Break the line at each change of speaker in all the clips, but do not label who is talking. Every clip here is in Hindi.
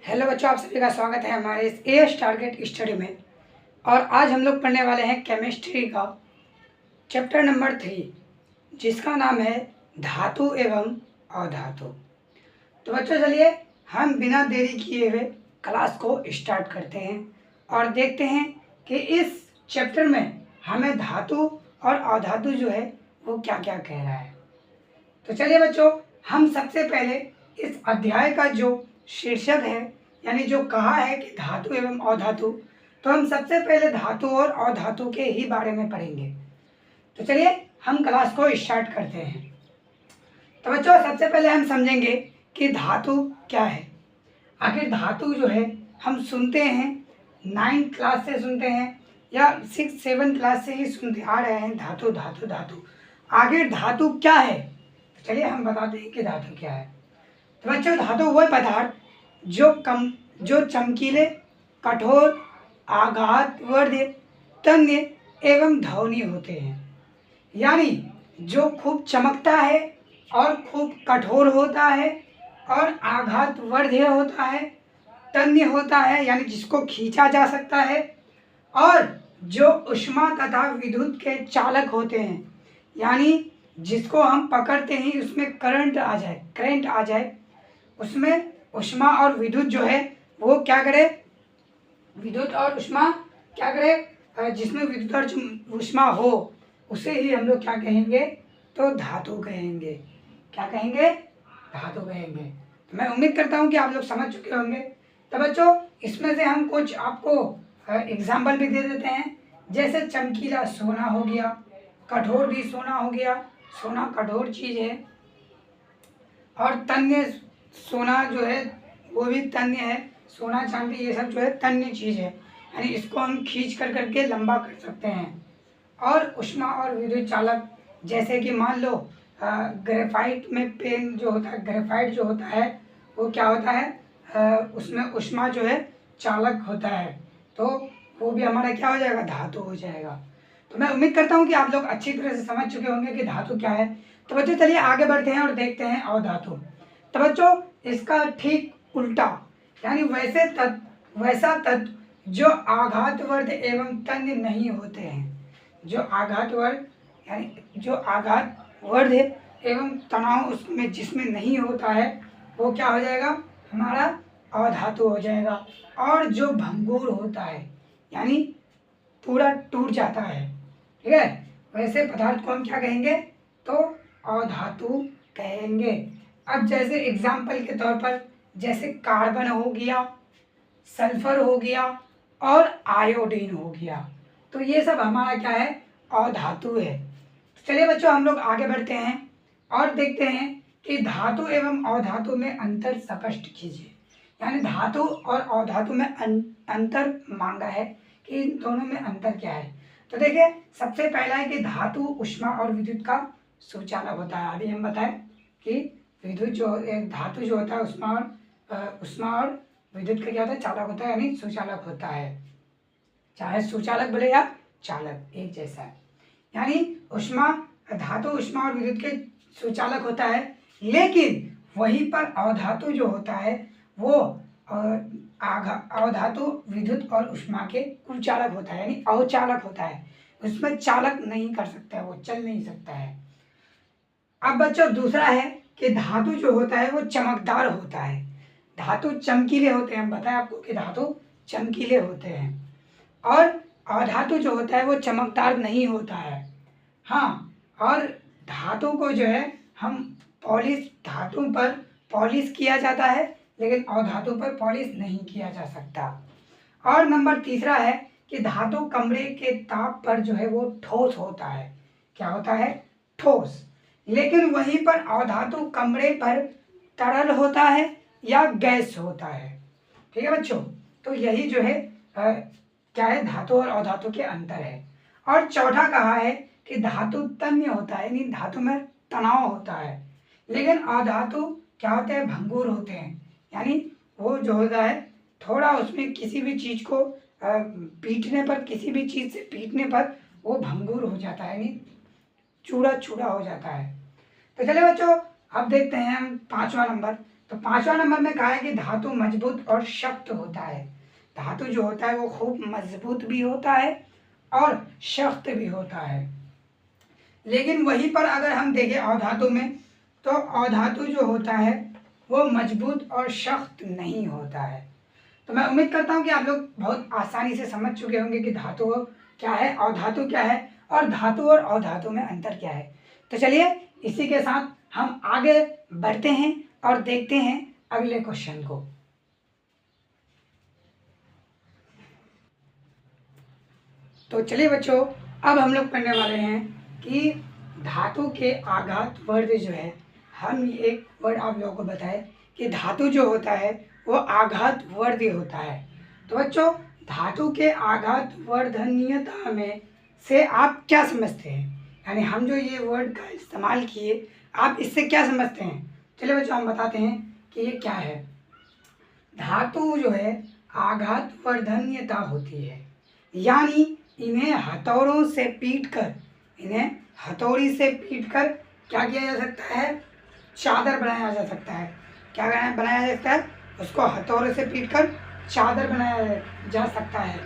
हेलो बच्चों, आप सभी का स्वागत है हमारे इस एएस टारगेट स्टडी में। और आज हम लोग पढ़ने वाले हैं केमिस्ट्री का चैप्टर नंबर 3, जिसका नाम है धातु एवं अधातु। तो बच्चों चलिए हम बिना देरी किए हुए क्लास को स्टार्ट करते हैं और देखते हैं कि इस चैप्टर में हमें धातु और अधातु जो है वो क्या क्या कह रहा है। तो चलिए बच्चों, हम सबसे पहले इस अध्याय का जो शीर्षक है यानी जो कहा है कि धातु एवं अधातु, तो हम सबसे पहले धातु और अधातु के ही बारे में पढ़ेंगे। तो चलिए हम क्लास को स्टार्ट करते हैं। तो बच्चों सबसे पहले हम समझेंगे कि धातु क्या है। आखिर धातु जो है हम सुनते हैं 9th क्लास से सुनते हैं या 6-7 क्लास से ही सुनते आ रहे हैं धातु धातु धातु। आखिर धातु क्या है, तो चलिए हम बताते हैं कि धातु क्या है। तो बच्चों धातु वह पदार्थ जो चमकीले, कठोर, आघातवर्ध, तन्य एवं ध्वनि होते हैं। यानी जो खूब चमकता है और खूब कठोर होता है और आघातवर्ध होता है, तन्य होता है यानी जिसको खींचा जा सकता है, और जो ऊष्मा तथा विद्युत के चालक होते हैं यानी जिसको हम पकड़ते ही उसमें करंट आ जाए, उसमें ऊष्मा और विद्युत जो है वो क्या करे, विद्युत और ऊष्मा क्या करे, जिसमें विद्युत और ऊष्मा हो उसे ही हम लोग क्या कहेंगे, तो धातु कहेंगे। क्या कहेंगे? धातु कहेंगे। तो मैं उम्मीद करता हूँ कि आप लोग समझ चुके होंगे। तो बच्चों इसमें से हम कुछ आपको एग्जाम्पल भी दे देते हैं। जैसे चमकीला सोना हो गया, कठोर भी सोना हो गया, सोना कठोर चीज़ है, और तन्य सोना जो है वो भी तन्य है। सोना चांदी ये सब जो है तन्य चीज़ है, यानी इसको हम खींच कर करके लंबा कर सकते हैं। और ऊष्मा और विद्युत चालक, जैसे कि मान लो ग्रेफाइट में पेन जो होता है, ग्रेफाइट जो होता है वो क्या होता है, उसमें ऊष्मा जो है चालक होता है, तो वो भी हमारा क्या हो जाएगा, धातु हो जाएगा। तो मैं उम्मीद करता हूँ कि आप लोग अच्छी तरह से समझ चुके होंगे कि धातु क्या है। तो बच्चों चलिए आगे बढ़ते हैं और देखते हैं अधातु। तो बच्चों इसका ठीक उल्टा यानी वैसा तत्व जो आघातवर्ध एवं तन्य नहीं होते हैं, जो आघातवर्ध यानी जो आघातवर्ध एवं तनाव उसमें जिसमें नहीं होता है वो क्या हो जाएगा, हमारा अधातु हो जाएगा। और जो भंगुर होता है यानी पूरा टूट जाता है, ठीक है, वैसे पदार्थ को हम क्या कहेंगे, तो अधातु कहेंगे। अब जैसे एग्जाम्पल के तौर पर जैसे कार्बन हो गया, सल्फर हो गया और आयोडीन हो गया, तो ये सब हमारा क्या है, अधातु है। तो चलिए बच्चों हम लोग आगे बढ़ते हैं और देखते हैं कि धातु एवं अधातु में अंतर स्पष्ट कीजिए। यानी धातु और अधातु में अंतर मांगा है कि इन दोनों में अंतर क्या है। तो देखिए सबसे पहला है कि धातु ऊष्मा और विद्युत का सुचालक होता है। अभी हम बताएं कि विद्युत जो धातु जो होता है ऊष्मा और विद्युत का क्या होता है, चालक होता है यानी सुचालक होता है। चाहे सुचालक बोले या चालक एक जैसा है। यानी ऊष्मा, धातु ऊष्मा और विद्युत के सुचालक होता है, लेकिन वहीं पर अधातु जो होता है वो अधातु विद्युत और ऊष्मा के कुचालक होता है यानी अचालक होता है। उसमें चालक नहीं कर सकता है, वो चल नहीं सकता है। अब बच्चों दूसरा है कि धातु जो होता है वो चमकदार होता है। धातु चमकीले होते हैं, हम बताएं आपको कि धातु चमकीले होते हैं, और अधातु जो होता है वो चमकदार नहीं होता है। हाँ, और धातु को जो है हम धातु पर पॉलिश किया जाता है, लेकिन अधातु पर पॉलिश नहीं किया जा सकता। और नंबर तीसरा है कि धातु कमरे के ताप पर जो है वो ठोस होता है। क्या होता है, ठोस। लेकिन वहीं पर अधातु कमरे पर तरल होता है या गैस होता है। ठीक है बच्चों, तो यही जो है क्या है, धातु और अधातु के अंतर है। और चौथा कहा है कि धातु तन्य होता है यानी धातु में तनाव होता है, लेकिन अधातु क्या होते हैं, भंगुर होते हैं। यानी वो जो होता है थोड़ा उसमें किसी भी चीज़ को पीटने पर, किसी भी चीज़ से पीटने पर वो भंगुर हो जाता है यानी चूड़ा चूड़ा हो जाता है। तो चलिए बच्चों अब देखते हैं हम 5वां नंबर। तो 5वां नंबर में कहा है कि धातु मजबूत और शक्त होता है। धातु जो होता है वो खूब मजबूत भी होता है और शक्त भी होता है। लेकिन वहीं पर अगर हम देखें अधातु में, तो अधातु जो होता है वो मजबूत और शक्त नहीं होता है। तो मैं उम्मीद करता हूँ कि आप लोग बहुत आसानी से समझ चुके होंगे कि धातु क्या है, अधातु क्या है और धातु और अधातु में अंतर क्या है। तो चलिए इसी के साथ हम आगे बढ़ते हैं और देखते हैं अगले क्वेश्चन को। तो चलिए बच्चों, अब हम लोग पढ़ने वाले हैं कि धातु के आघात वर्ध जो है, हम एक वर्ड आप लोगों को बताए कि धातु जो होता है वो आघात वर्धी होता है। तो बच्चों, धातु के आघात वर्धनीयता में से आप क्या समझते हैं, यानी हम जो ये वर्ड का इस्तेमाल किए आप इससे क्या समझते हैं। चलिए बच्चों, हम बताते हैं कि ये क्या है। धातु जो है आघात वर्धनीयता होती है, यानी इन्हें हथौड़ों से पीटकर, इन्हें हथौड़ी से पीटकर क्या किया जा सकता है, चादर बनाया जा सकता है। क्या बनाया जा सकता है, उसको हथौड़े से पीटकर चादर बनाया जा सकता है।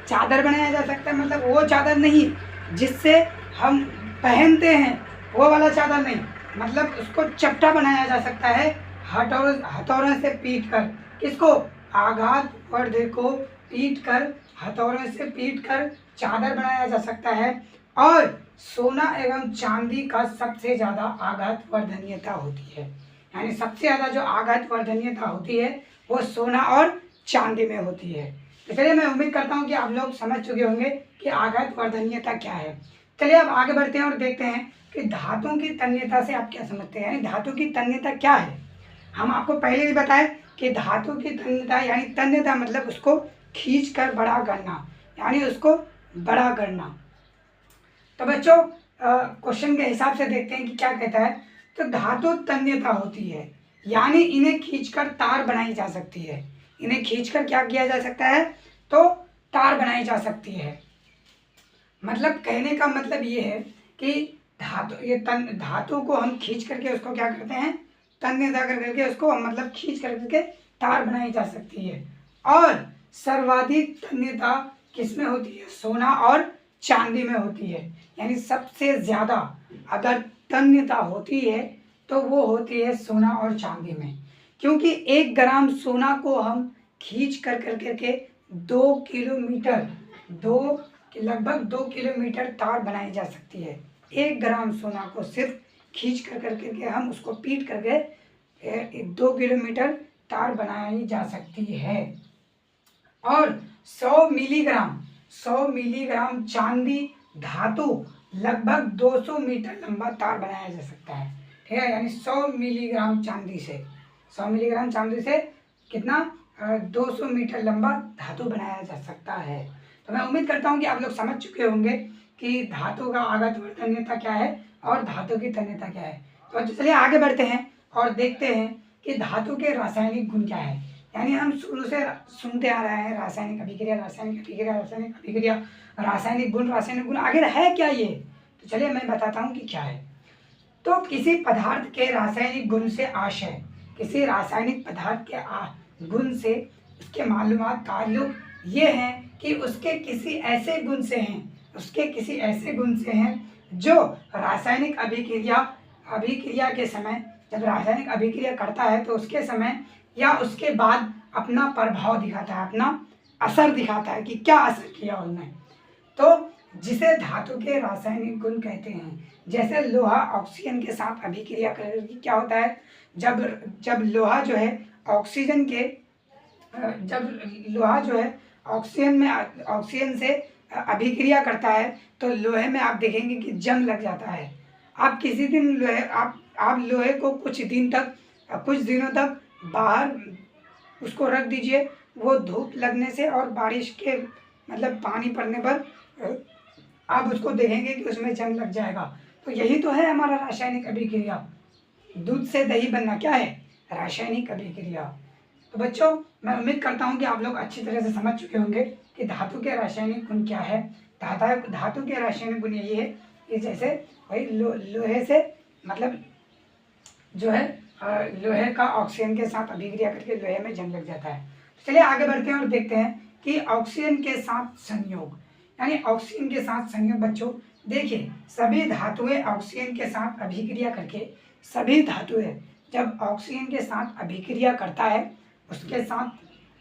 चादर बनाया जा सकता है मतलब वो चादर नहीं जिससे हम पहनते हैं, वो वाला चादर नहीं, मतलब उसको चपटा बनाया जा सकता है हथौड़े से पीटकर। किसको, आघात वर्ध को पीटकर, हथौड़े से पीटकर चादर बनाया जा सकता है। और सोना एवं चांदी का सबसे ज़्यादा आघात वर्धनीयता होती है, यानी सबसे ज़्यादा जो आघात वर्धनीयता होती है वो सोना और चांदी में होती है। तो चलिए, मैं उम्मीद करता हूँ कि आप लोग समझ चुके होंगे कि आघात वर्धनीयता क्या है। चलिए अब आगे बढ़ते हैं और देखते हैं कि धातु की तन्यता से आप क्या समझते हैं, यानी धातु की तन्यता क्या है। हम आपको पहले भी बताए कि धातु की तन्यता यानी तन्यता मतलब उसको खींच कर बड़ा करना, यानी उसको बड़ा करना। तो बच्चों, क्वेश्चन के हिसाब से देखते हैं कि क्या कहता है। तो धातु तन्यता होती है, यानी इन्हें खींचकर तार बनाई जा सकती है। इन्हें खींचकर क्या किया जा सकता है, तो तार बनाई जा सकती है। मतलब कहने का मतलब ये है कि धातु को हम खींच करके उसको क्या करते हैं, तन्यता कर करके उसको मतलब खींच करके तार बनाई जा सकती है। और सर्वाधिक तन्यता किसमें होती है, सोना और चांदी में होती है। यानी सबसे ज़्यादा अगर तन्यता होती है तो वो होती है सोना और चांदी में, क्योंकि 1 ग्राम सोना को हम खींच कर करके 2 किलोमीटर लगभग 2 किलोमीटर तार बनाई जा सकती है। 1 ग्राम सोना को सिर्फ खींच कर करके हम उसको पीट करके 2 किलोमीटर तार बनाई जा सकती है। और 100 मिलीग्राम चांदी धातु लगभग 200 मीटर लंबा तार बनाया जा सकता है। ठीक है, यानी 100 मिलीग्राम चांदी से कितना 200 मीटर लंबा धातु बनाया जा सकता है। तो मैं उम्मीद करता हूँ कि आप लोग समझ चुके होंगे कि धातु का आघात वर्धनीयता क्या है और धातु की तन्यता क्या है। तो चलिए आगे बढ़ते हैं और देखते हैं कि धातु के रासायनिक गुण क्या है। यानी हम शुरू से सुनते आ रहे हैं रासायनिक अभिक्रिया, रासायनिक गुण, आगे है क्या ये। तो चलिए मैं बताता हूँ कि क्या है। तो किसी पदार्थ के रासायनिक गुण से आशय, किसी रासायनिक पदार्थ के गुण से उसके मालूमात ताल्लुक ये हैं कि उसके किसी ऐसे गुण से हैं जो रासायनिक अभिक्रिया के समय, जब रासायनिक अभिक्रिया करता है तो उसके समय या उसके बाद अपना प्रभाव दिखाता है, अपना असर दिखाता है कि क्या असर किया उसने। तो जिसे धातु के रासायनिक गुण कहते हैं। जैसे लोहा ऑक्सीजन के साथ अभिक्रिया करके क्या होता है, जब लोहा जो है ऑक्सीजन से अभिक्रिया करता है तो लोहे में आप देखेंगे कि जंग लग जाता है। आप किसी दिन आप लोहे को कुछ दिनों तक बाहर उसको रख दीजिए, वो धूप लगने से और बारिश के मतलब पानी पड़ने पर आप उसको देखेंगे कि उसमें जंग लग जाएगा। तो यही तो है हमारा रासायनिक अभिक्रिया। दूध से दही बनना क्या है, रासायनिक अभिक्रिया। तो बच्चों, मैं उम्मीद करता हूँ कि आप लोग अच्छी तरह से समझ चुके होंगे कि धातु के रासायनिक गुण क्या है। धातु के रासायनिक गुण यही है कि जैसे वही लोहे से मतलब जो है लोहे का ऑक्सीजन के साथ अभिक्रिया करके लोहे में जंग लग जाता है। चलिए आगे बढ़ते हैं और देखते हैं कि ऑक्सीजन के साथ संयोग, यानी ऑक्सीजन के साथ संयोग बच्चों देखिए, सभी धातुएं ऑक्सीजन के साथ अभिक्रिया करके, सभी धातुएं जब ऑक्सीजन के साथ अभिक्रिया करता है उसके साथ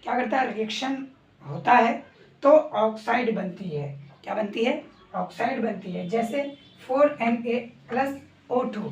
क्या करता है, रिएक्शन होता है तो ऑक्साइड बनती है। क्या बनती है? ऑक्साइड बनती है। जैसे 4Na प्लस O2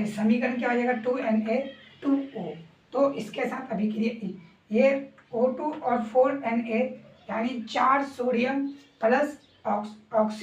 समीकरण क्या हो जाएगा, 2Na2O। तो इसके साथ अभिक्रिया ये O2 और 4Na यानी 4 सोडियम प्लस ऑक्सीजन